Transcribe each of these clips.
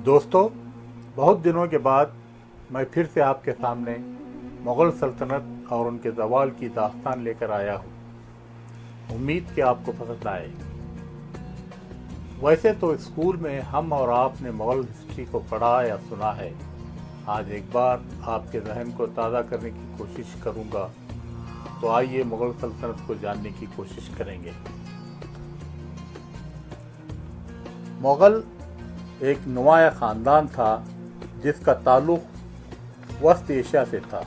دوستو، بہت دنوں کے بعد میں پھر سے آپ کے سامنے مغل سلطنت اور ان کے زوال کی داستان لے کر آیا ہوں۔ امید کہ آپ کو پسند آئے۔ ویسے تو اسکول میں ہم اور آپ نے مغل ہسٹری کو پڑھا یا سنا ہے۔ آج ایک بار آپ کے ذہن کو تازہ کرنے کی کوشش کروں گا، تو آئیے مغل سلطنت کو جاننے کی کوشش کریں گے۔ مغل ایک نمایاں خاندان تھا جس کا تعلق وسط ایشیا سے تھا۔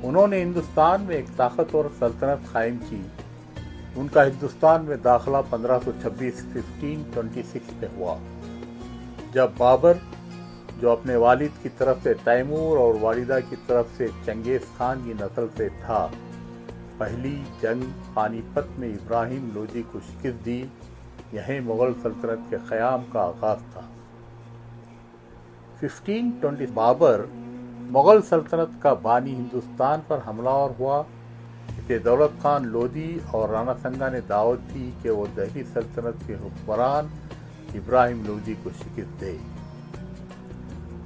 انہوں نے ہندوستان میں ایک طاقتور سلطنت قائم کی۔ ان کا ہندوستان میں داخلہ 1526 میں ہوا، جب بابر، جو اپنے والد کی طرف سے تیمور اور والدہ کی طرف سے چنگیز خان کی نسل سے تھا، پہلی جنگ پانی پت میں ابراہیم لودھی کو شکست دی۔ یہیں مغل سلطنت کے قیام کا آغاز تھا۔ 1520 بابر مغل سلطنت کا بانی ہندوستان پر حملہ آور ہوا۔ اسے دولت خان لودھی اور رانا سنگا نے دعوت دی کہ وہ دہلی سلطنت کے حکمران ابراہیم لودھی کو شکست دے۔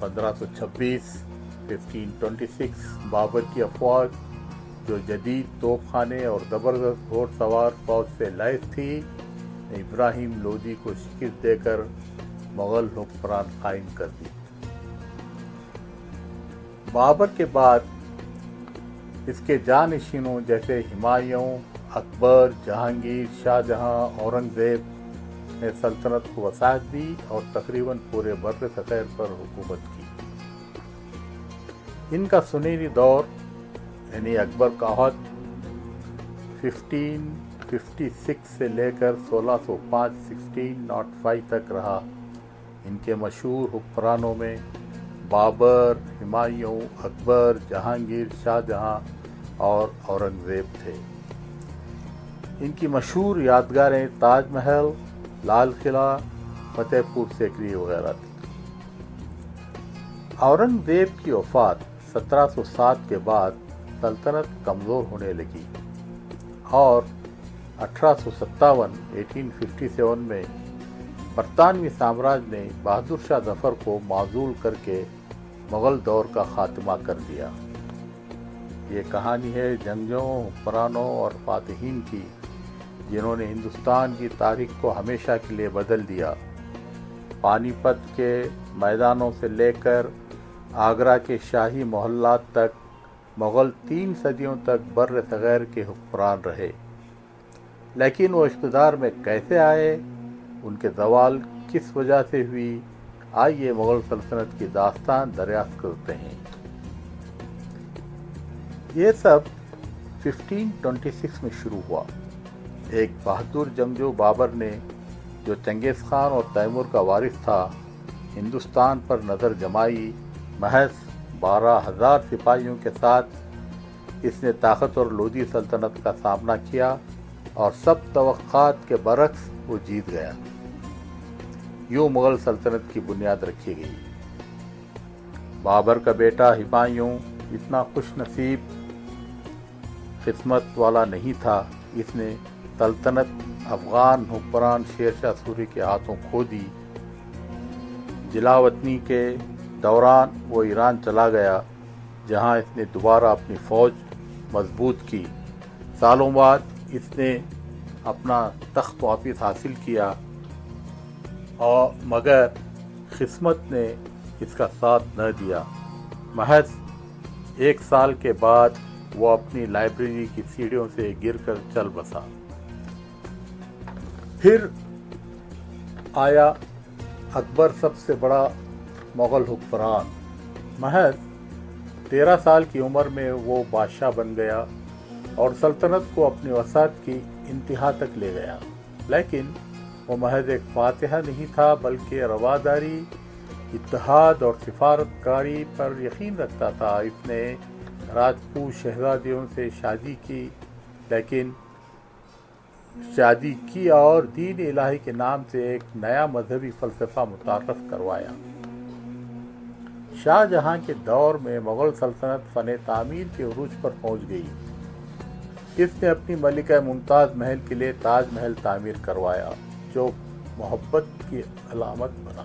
1526 بابر کی افواج، جو جدید توپ خانے اور زبردست گھوڑ سوار فوج سے لیس تھی، نے ابراہیم لودھی کو شکست دے کر مغل حکمران قائم کر دی۔ بابر کے بعد اس کے جانشینوں جیسے ہمایوں، اکبر، جہانگیر، شاہ جہاں، اورنگزیب نے سلطنت کو وسعت دی اور تقریباً پورے بر صغیر پر حکومت کی۔ ان کا سنہری دور یعنی اکبر کا عہد 1556 سے لے کر 1605 تک رہا۔ ان کے مشہور حکمرانوں میں بابر، ہمایوں، اکبر، جہانگیر، شاہ جہاں اور اورنگزیب تھے۔ ان کی مشہور یادگاریں تاج محل، لال قلعہ، فتح پور سیکری وغیرہ تھیں۔ اورنگزیب کی وفات 1707 کے بعد سلطنت کمزور ہونے لگی اور 1857 میں برطانوی سامراج نے بہادر شاہ ظفر کو معزول کر کے مغل دور کا خاتمہ کر دیا۔ یہ کہانی ہے جنگجوؤں، حکمرانوں اور فاتحین کی، جنہوں نے ہندوستان کی تاریخ کو ہمیشہ کے لیے بدل دیا۔ پانی پت کے میدانوں سے لے کر آگرہ کے شاہی محلات تک مغل 3 صدیوں تک بر صغیر کے حکمران رہے۔ لیکن وہ اقتدار میں کیسے آئے، ان کے زوال کس وجہ سے ہوئی، آئیے مغل سلطنت کی داستان دریافت کرتے ہیں۔ یہ سب 1526 میں شروع ہوا۔ ایک بہادر جنگجو بابر نے، جو چنگیز خان اور تیمور کا وارث تھا، ہندوستان پر نظر جمائی۔ محض 12,000 سپاہیوں کے ساتھ اس نے طاقتور لودھی سلطنت کا سامنا کیا اور سب توقعات کے برعکس وہ جیت گیا۔ یوں مغل سلطنت کی بنیاد رکھی گئی۔ بابر کا بیٹا ہمایوں اتنا خوش نصیب قسمت والا نہیں تھا۔ اس نے سلطنت افغان حکمران شیر شاہ سوری کے ہاتھوں کھو دی۔ جلاوطنی کے دوران وہ ایران چلا گیا، جہاں اس نے دوبارہ اپنی فوج مضبوط کی۔ سالوں بعد اس نے اپنا تخت واپس حاصل کیا، اور مگر قسمت نے اس کا ساتھ نہ دیا۔ محض 1 سال کے بعد وہ اپنی لائبریری کی سیڑھیوں سے گر کر چل بسا۔ پھر آیا اکبر، سب سے بڑا مغل حکمران۔ محض 13 سال کی عمر میں وہ بادشاہ بن گیا اور سلطنت کو اپنی وسعت کی انتہا تک لے گیا۔ لیکن وہ محض ایک فاتح نہیں تھا، بلکہ رواداری، اتحاد اور سفارت کاری پر یقین رکھتا تھا۔ اس نے راجپوت شہزادیوں سے شادی کی اور دین الہی کے نام سے ایک نیا مذہبی فلسفہ متعارف کروایا۔ شاہ جہاں کے دور میں مغل سلطنت فن تعمیر کے عروج پر پہنچ گئی۔ اس نے اپنی ملکہ ممتاز محل کے لیے تاج محل تعمیر کروایا، جو محبت کی علامت بنا۔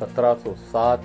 1707